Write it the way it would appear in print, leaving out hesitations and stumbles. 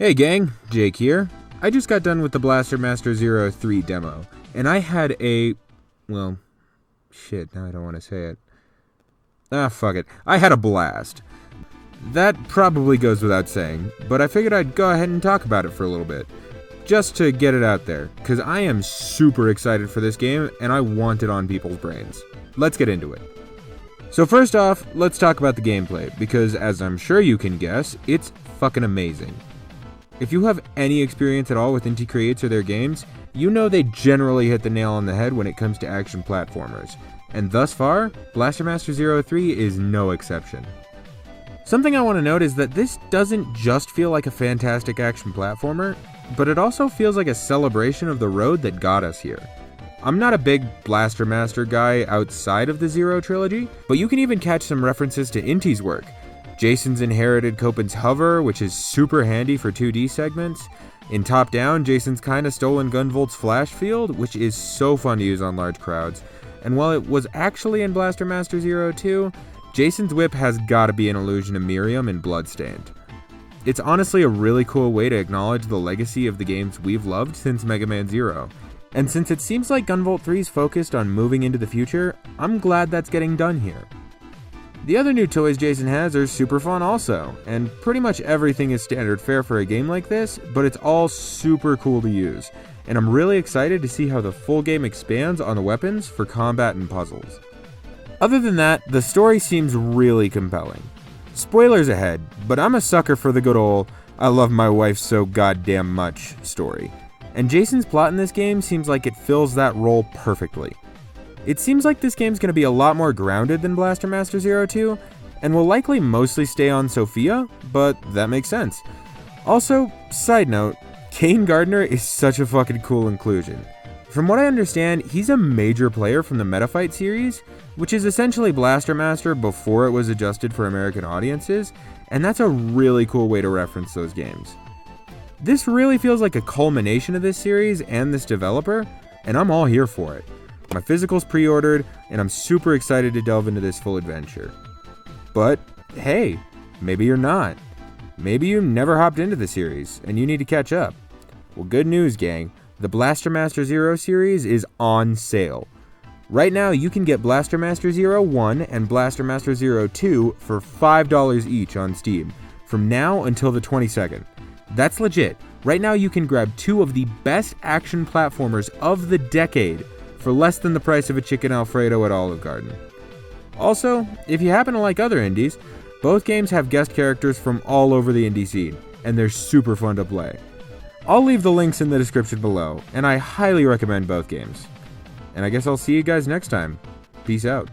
Hey gang, Jake here. I just got done with the Blaster Master 03 demo, and I had now I don't want to say it. Fuck it. I had a blast. That probably goes without saying, but I figured I'd go ahead and talk about it for a little bit, just to get it out there, because I am super excited for this game, and I want it on people's brains. Let's get into it. So first off, let's talk about the gameplay, because as I'm sure you can guess, it's fucking amazing. If you have any experience at all with Inti Creates or their games, you know they generally hit the nail on the head when it comes to action platformers. And thus far, Blaster Master 03 is no exception. Something I want to note is that this doesn't just feel like a fantastic action platformer, but it also feels like a celebration of the road that got us here. I'm not a big Blaster Master guy outside of the Zero trilogy, but you can even catch some references to Inti's work. Jason's inherited Copen's hover, which is super handy for 2D segments. In top-down, Jason's kinda stolen Gunvolt's flash field, which is so fun to use on large crowds. And while it was actually in Blaster Master 02, Jason's whip has gotta be an allusion to Miriam in Bloodstained. It's honestly a really cool way to acknowledge the legacy of the games we've loved since Mega Man Zero. And since it seems like Gunvolt 3 is focused on moving into the future, I'm glad that's getting done here. The other new toys Jason has are super fun also, and pretty much everything is standard fare for a game like this, but it's all super cool to use, and I'm really excited to see how the full game expands on the weapons for combat and puzzles. Other than that, the story seems really compelling. Spoilers ahead, but I'm a sucker for the good ol' "I love my wife so goddamn much" story, and Jason's plot in this game seems like it fills that role perfectly. It seems like this game's going to be a lot more grounded than Blaster Master 02, and will likely mostly stay on Sophia, but that makes sense. Also, side note, Kane Gardner is such a fucking cool inclusion. From what I understand, he's a major player from the Metafight series, which is essentially Blaster Master before it was adjusted for American audiences, and that's a really cool way to reference those games. This really feels like a culmination of this series and this developer, and I'm all here for it. My physical's pre-ordered, and I'm super excited to delve into this full adventure. But, hey, maybe you're not. Maybe you never hopped into the series, and you need to catch up. Well, good news, gang. The Blaster Master 0 series is on sale. Right now, you can get Blaster Master 01 and Blaster Master 02 for $5 each on Steam, from now until the 22nd. That's legit. Right now, you can grab two of the best action platformers of the decade for less than the price of a chicken Alfredo at Olive Garden. Also, if you happen to like other indies, both games have guest characters from all over the indie scene, and they're super fun to play. I'll leave the links in the description below, and I highly recommend both games. And I guess I'll see you guys next time. Peace out.